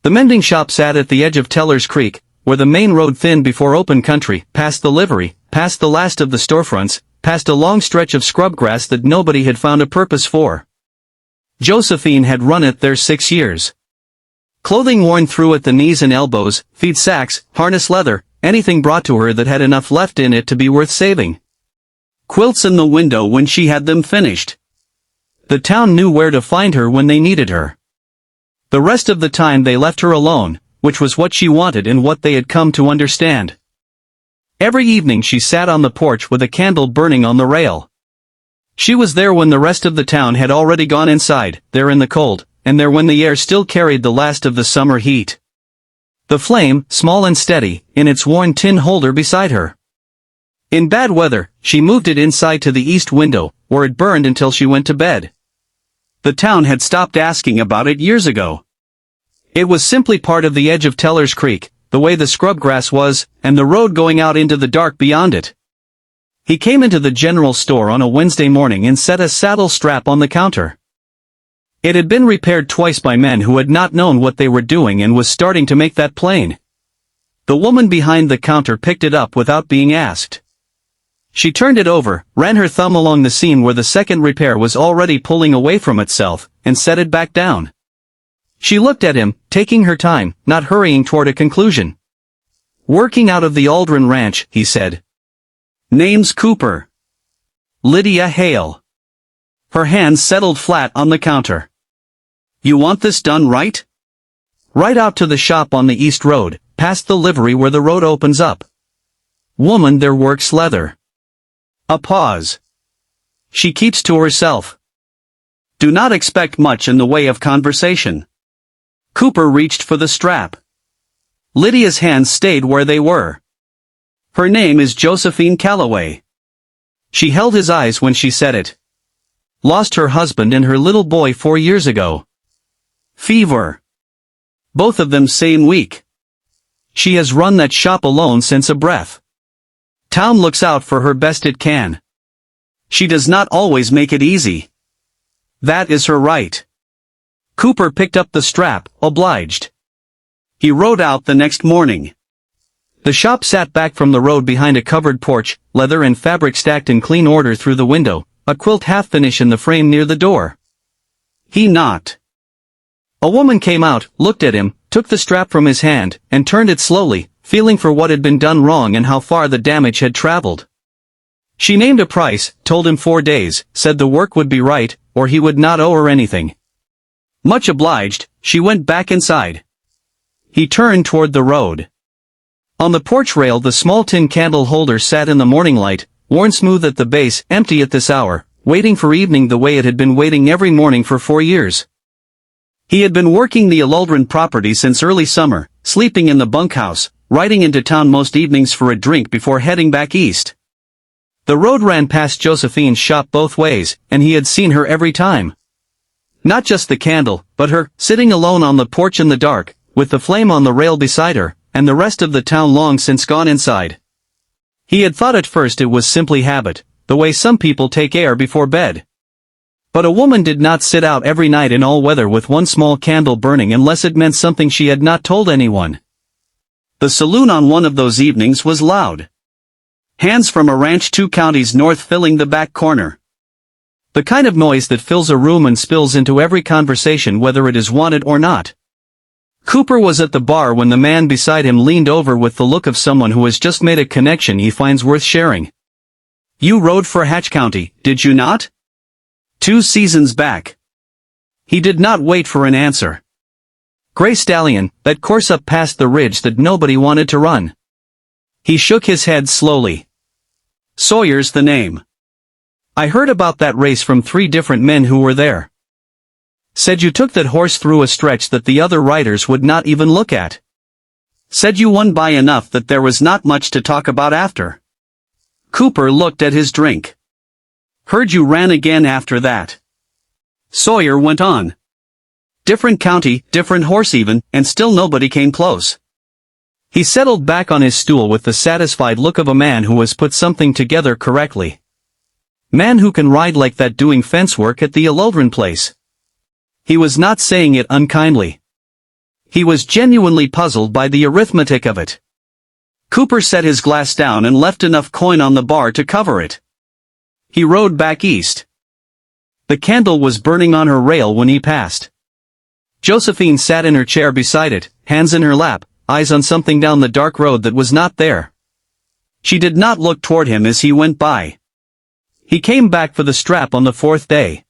The mending shop sat at the edge of Teller's Creek, where the main road thinned before open country, past the livery, past the last of the storefronts, past a long stretch of scrub grass that nobody had found a purpose for. Josephine had run it there 6 years. Clothing worn through at the knees and elbows, feed sacks, harness leather, anything brought to her that had enough left in it to be worth saving. Quilts in the window when she had them finished. The town knew where to find her when they needed her. The rest of the time they left her alone, which was what she wanted and what they had come to understand. Every evening she sat on the porch with a candle burning on the rail. She was there when the rest of the town had already gone inside, there in the cold, and there when the air still carried the last of the summer heat. The flame, small and steady, in its worn tin holder beside her. In bad weather, she moved it inside to the east window, where it burned until she went to bed. The town had stopped asking about it years ago. It was simply part of the edge of Teller's Creek, the way the scrub grass was, and the road going out into the dark beyond it. He came into the general store on a Wednesday morning and set a saddle strap on the counter. It had been repaired twice by men who had not known what they were doing and was starting to make that plain. The woman behind the counter picked it up without being asked. She turned it over, ran her thumb along the seam where the second repair was already pulling away from itself, and set it back down. She looked at him, taking her time, not hurrying toward a conclusion. "Working out of the Aldrin Ranch," he said. "Name's Cooper. Lydia Hale." Her hands settled flat on the counter. "You want this done right?" "Right out to the shop on the east road, past the livery where the road opens up." "Woman, there works leather." A pause. She keeps to herself. Do not expect much in the way of conversation. Cooper reached for the strap. Lydia's hands stayed where they were. "Her name is Josephine Calloway." She held his eyes when she said it. "Lost her husband and her little boy 4 years ago. Fever. Both of them same week. She has run that shop alone since a breath. Town looks out for her best it can. She does not always make it easy. That is her right." Cooper picked up the strap, obliged. He rode out the next morning. The shop sat back from the road behind a covered porch, leather and fabric stacked in clean order through the window, a quilt half-finish in the frame near the door. He knocked. A woman came out, looked at him, took the strap from his hand, and turned it slowly, feeling for what had been done wrong and how far the damage had traveled. She named a price, told him 4 days, said the work would be right, or he would not owe her anything. Much obliged, she went back inside. He turned toward the road. On the porch rail the small tin candle holder sat in the morning light, worn smooth at the base, empty at this hour, waiting for evening the way it had been waiting every morning for 4 years. He had been working the Aldrin property since early summer, sleeping in the bunkhouse, riding into town most evenings for a drink before heading back east. The road ran past Josephine's shop both ways, and he had seen her every time. Not just the candle, but her, sitting alone on the porch in the dark, with the flame on the rail beside her, and the rest of the town long since gone inside. He had thought at first it was simply habit, the way some people take air before bed. But a woman did not sit out every night in all weather with one small candle burning unless it meant something she had not told anyone. The saloon on one of those evenings was loud. Hands from a ranch 2 counties north filling the back corner. The kind of noise that fills a room and spills into every conversation whether it is wanted or not. Cooper was at the bar when the man beside him leaned over with the look of someone who has just made a connection he finds worth sharing. "You rode for Hatch County, did you not?" "2 seasons back." He did not wait for an answer. "Gray Stallion, that course up past the ridge that nobody wanted to run." He shook his head slowly. "Sawyer's the name. I heard about that race from 3 different men who were there. Said you took that horse through a stretch that the other riders would not even look at. Said you won by enough that there was not much to talk about after." Cooper looked at his drink. "Heard you ran again after that." Sawyer went on. "Different county, different horse even, and still nobody came close." He settled back on his stool with the satisfied look of a man who has put something together correctly. Man who can ride like that doing fence work at the Aldrin place. He was not saying it unkindly. He was genuinely puzzled by the arithmetic of it. Cooper set his glass down and left enough coin on the bar to cover it. He rode back east. The candle was burning on her rail when he passed. Josephine sat in her chair beside it, hands in her lap, eyes on something down the dark road that was not there. She did not look toward him as he went by. He came back for the strap on the fourth day.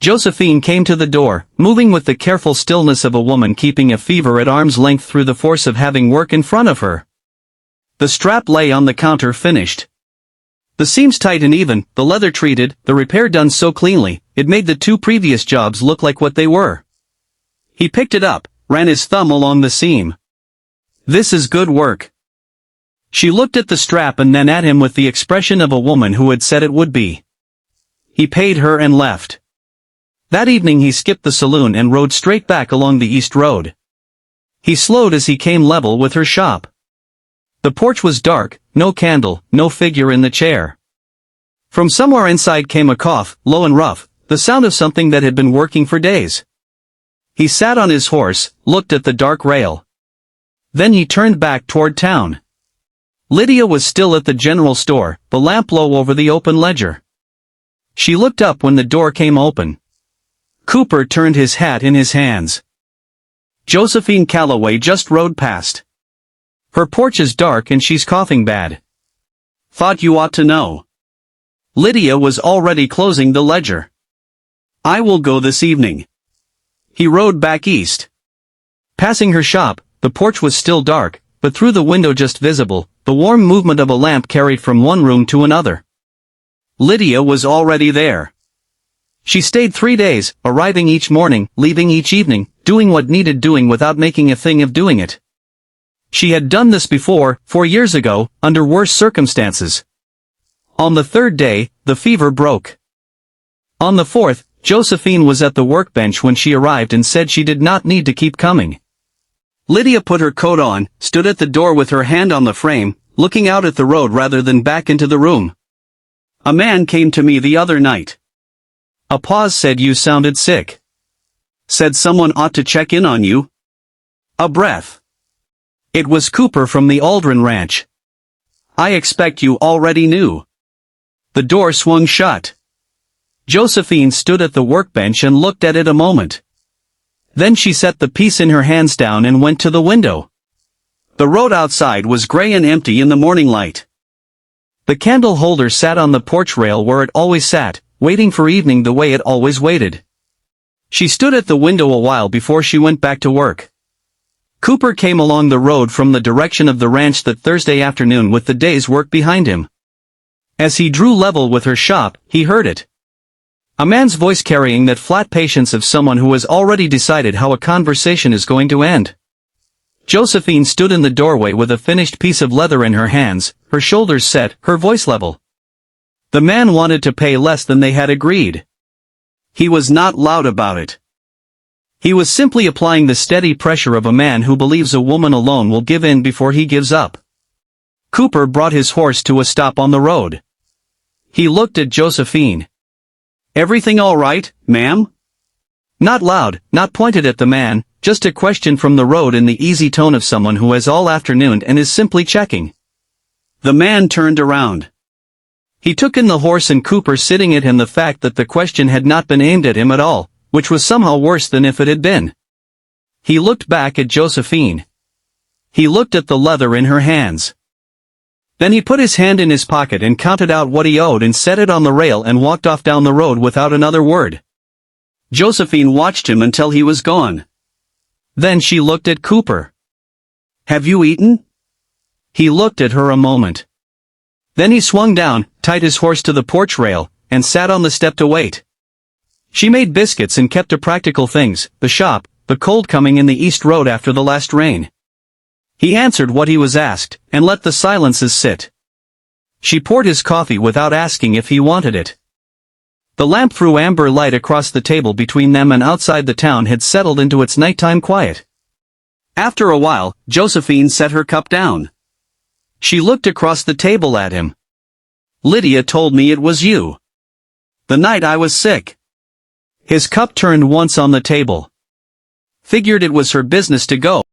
Josephine came to the door, moving with the careful stillness of a woman keeping a fever at arm's length through the force of having work in front of her. The strap lay on the counter finished. The seams tight and even, the leather treated, the repair done so cleanly, it made the two previous jobs look like what they were. He picked it up, ran his thumb along the seam. This is good work. She looked at the strap and then at him with the expression of a woman who had said it would be. He paid her and left. That evening he skipped the saloon and rode straight back along the east road. He slowed as he came level with her shop. The porch was dark, no candle, no figure in the chair. From somewhere inside came a cough, low and rough, the sound of something that had been working for days. He sat on his horse, looked at the dark rail. Then he turned back toward town. Lydia was still at the general store, the lamp low over the open ledger. She looked up when the door came open. Cooper turned his hat in his hands. Josephine Calloway just rode past. Her porch is dark and she's coughing bad. Thought you ought to know. Lydia was already closing the ledger. I will go this evening. He rode back east. Passing her shop, the porch was still dark, but through the window just visible, the warm movement of a lamp carried from one room to another. Lydia was already there. She stayed 3 days, arriving each morning, leaving each evening, doing what needed doing without making a thing of doing it. She had done this before, 4 years ago, under worse circumstances. On the third day, the fever broke. On the fourth, Josephine was at the workbench when she arrived and said she did not need to keep coming. Lydia put her coat on, stood at the door with her hand on the frame, looking out at the road rather than back into the room. A man came to me the other night. A pause said you sounded sick. Said someone ought to check in on you. A breath. It was Cooper from the Aldrin Ranch. I expect you already knew. The door swung shut. Josephine stood at the workbench and looked at it a moment. Then she set the piece in her hands down and went to the window. The road outside was gray and empty in the morning light. The candle holder sat on the porch rail where it always sat, waiting for evening the way it always waited. She stood at the window a while before she went back to work. Cooper came along the road from the direction of the ranch that Thursday afternoon with the day's work behind him. As he drew level with her shop, he heard it. A man's voice carrying that flat patience of someone who has already decided how a conversation is going to end. Josephine stood in the doorway with a finished piece of leather in her hands, her shoulders set, her voice level. The man wanted to pay less than they had agreed. He was not loud about it. He was simply applying the steady pressure of a man who believes a woman alone will give in before he gives up. Cooper brought his horse to a stop on the road. He looked at Josephine. Everything all right, ma'am? Not loud, not pointed at the man, just a question from the road in the easy tone of someone who has all afternoon and is simply checking. The man turned around. He took in the horse and Cooper sitting it and the fact that the question had not been aimed at him at all, which was somehow worse than if it had been. He looked back at Josephine. He looked at the leather in her hands. Then he put his hand in his pocket and counted out what he owed and set it on the rail and walked off down the road without another word. Josephine watched him until he was gone. Then she looked at Cooper. Have you eaten? He looked at her a moment. Then he swung down, tied his horse to the porch rail, and sat on the step to wait. She made biscuits and kept to practical things, the shop, the cold coming in the east road after the last rain. He answered what he was asked, and let the silences sit. She poured his coffee without asking if he wanted it. The lamp threw amber light across the table between them and outside the town had settled into its nighttime quiet. After a while, Josephine set her cup down. She looked across the table at him. Lydia told me it was you. The night I was sick. His cup turned once on the table. Figured it was her business to go.